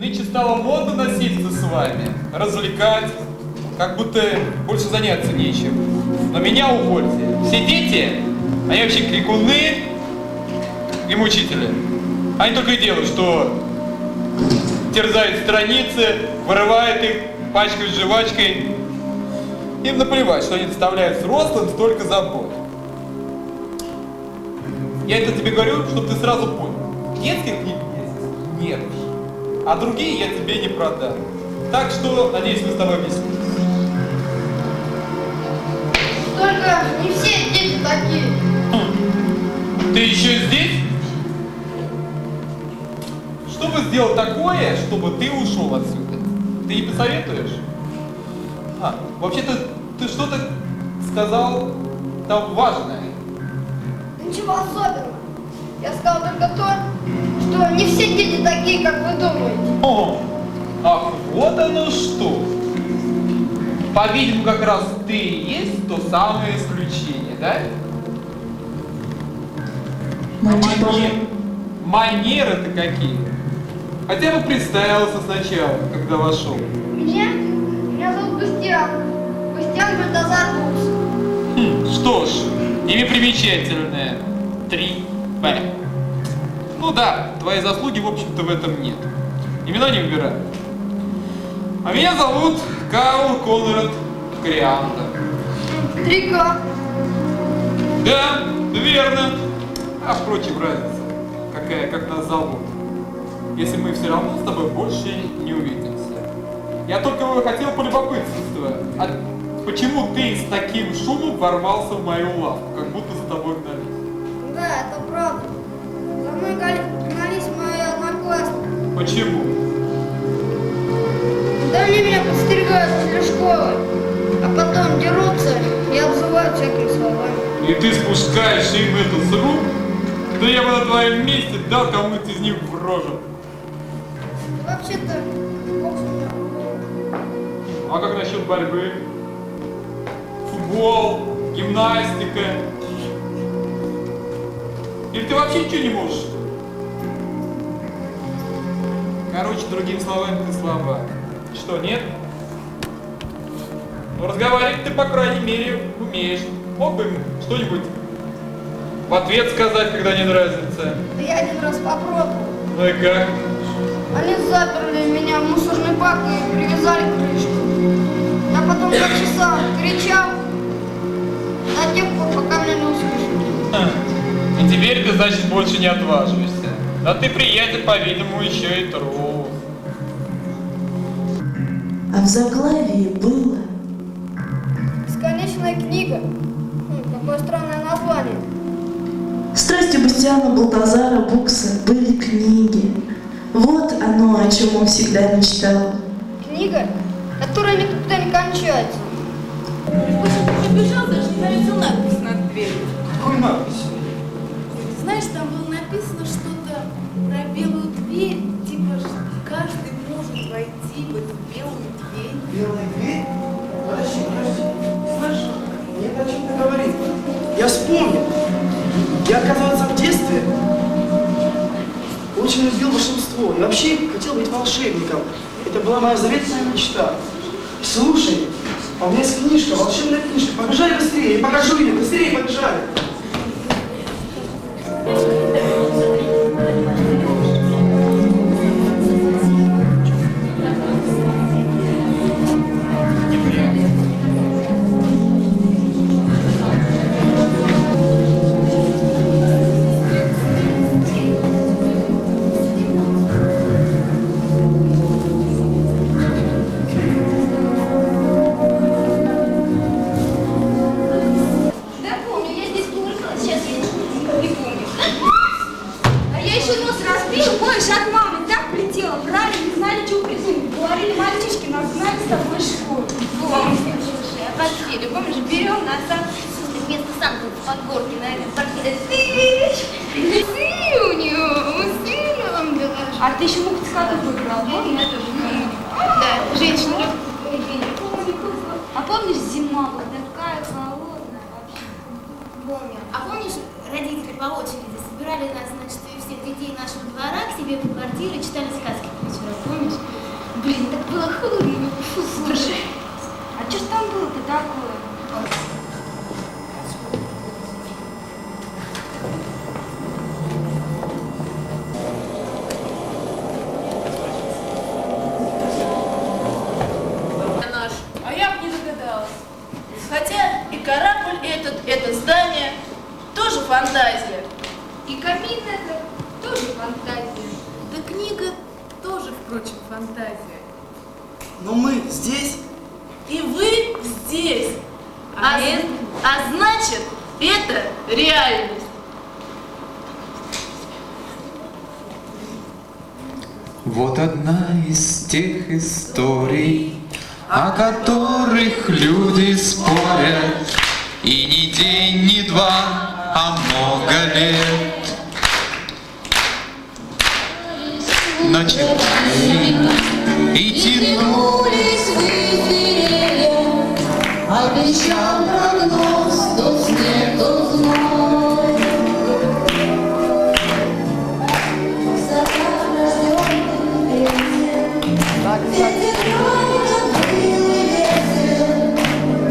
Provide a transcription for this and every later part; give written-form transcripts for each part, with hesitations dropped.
Нынче стало модно носиться с вами, развлекать, как будто больше заняться нечем. Но меня увольте. Все дети, они вообще крикуны и мучители. Они только и делают, что терзают страницы, вырывают их, пачкают жвачкой. Им наплевать, что они доставляют взрослым столько забот. Я это тебе говорю, чтобы ты сразу понял. Детских книг здесь нет. А другие я тебе не продам. Так что, надеюсь, мы с тобой вместе. Только не все дети такие. Ты еще здесь? Что бы сделал такое, чтобы ты ушел отсюда? Ты не посоветуешь? Вообще-то ты что-то сказал там важное. Ничего особенного. Я сказал только то, что не все дети такие, как вы думаете. О, ах, вот оно что. По-видимому, как раз ты и есть то самое исключение, да? Манеры-то какие. Хотя бы представился сначала, когда вошел. Меня зовут Бастиан. Бастиан Бальтазар Букс. Что ж, имя примечательное. 3П. Ну да, твоей заслуги, в общем-то, в этом нет. Имена не выбираю. А меня зовут Карл Конрад Крианда. 3К. Да, верно. А впрочем, разница какая, как нас зовут. Если мы все равно с тобой больше не увидимся. Я только хотел полюбопытствовать, почему ты с таким шумом ворвался в мою лавку, как будто за тобой гнались? Да, это правда. За мной гнались мои одноклассники. Почему? Да они меня подстерегают возле школы, а потом дерутся и обзывают всякими словами. И ты спускаешь им это с рук? Да я бы на твоем месте дал кому-то из них в рожу. Вообще-то, бокс у меня. А как насчет борьбы? Футбол, гимнастика? Или ты вообще ничего не можешь? Короче, другими словами, ты слаба. Что, нет? Ну, разговаривать ты, по крайней мере, умеешь. Мог бы что-нибудь в ответ сказать, когда не нравится? Да я один раз попробовал. Ну и как? Они заперли меня в мусорный бак и привязали к крышке. Я потом 2 часа кричал до тех пор, пока меня не услышали. И теперь ты, значит, больше не отваживаешься. Да ты, приятель, по-видимому, еще и трус. А в заглавии было... Бесконечная книга. Какое странное название. Страстью Бастиана Балтазара Букса были книги. Вот оно, о чем он всегда мечтал. Книга, которая никогда не кончается. Побежал, даже не заметил надпись над дверью. Какой надпись? Знаешь, там было написано что-то про белую дверь, типа каждый может войти в эту белую дверь. Белая дверь? Подожди. Знаешь, нет о чем ты говоришь. Я вспомнил. Я, оказывается, в детстве очень любил волшебство. И вообще хотел быть волшебником. Это была моя заветная мечта. Слушай, а у меня есть книжка, волшебная книжка. Побежали быстрее, я покажу ее. Быстрее побежали. Да помню, я здесь кувыркалась, сейчас я не помню. А я еще нос разбила, помнишь, от мамы так прилетела, брали, не знали, что придумать. Говорили, мальчишки, нас знали с тобой школу. Помню. Постели, помнишь, берем назад, вместо санки под горки, наверное, портфель. Сыром делаешь. А ты еще мух скатов выиграл, помнишь? Я тоже помню. Да, женщина. А помнишь, зима была такая холодная вообще? Помню. А помнишь, родители по очереди собирали нас, значит, всех детей нашего двора к себе в квартиру и читали сказки по вечерам, помнишь? Было холодно. Слушай, а что ж там было-то такое? Наш. А я бы не догадалась. Хотя и корабль этот, это здание тоже фантазия. И камин это тоже фантазия. Да книга тоже, впрочем, фантазия. Но мы здесь. И вы здесь. А значит, это реальность. Вот одна из тех историй, о которых люди спорят, и не день, не два, а много лет. Начали и тянулись в деревья, обещал прогноз, то снег, то зной. В садах рожденных песен, ветер гонит был и весел,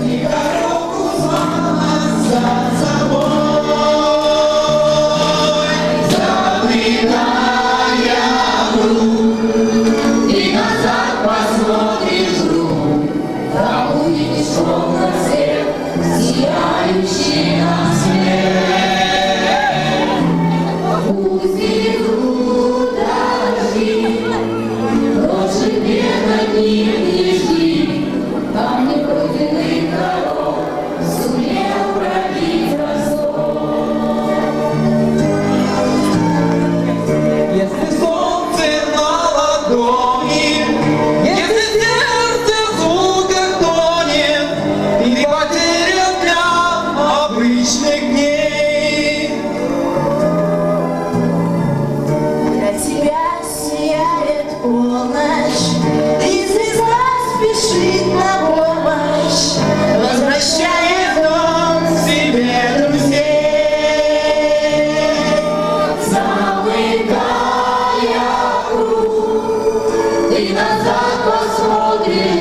и дорогу знала за собой. Забегая вдруг, ты назад посмотришь вдруг, там увидишь ровно свет, сияющий на свет. Пусть идут дожди, ложь бег от них не жди, там непройденных дорог сумел пробить Ростов. Если солнце на ладони, если сердце в звуках тонет, ты потерян для обычных дней. Для тебя сияет полночь, и звезда спешит на помощь, возвращая в дом к себе друзей. Замыкая круг, ты назад посмотришь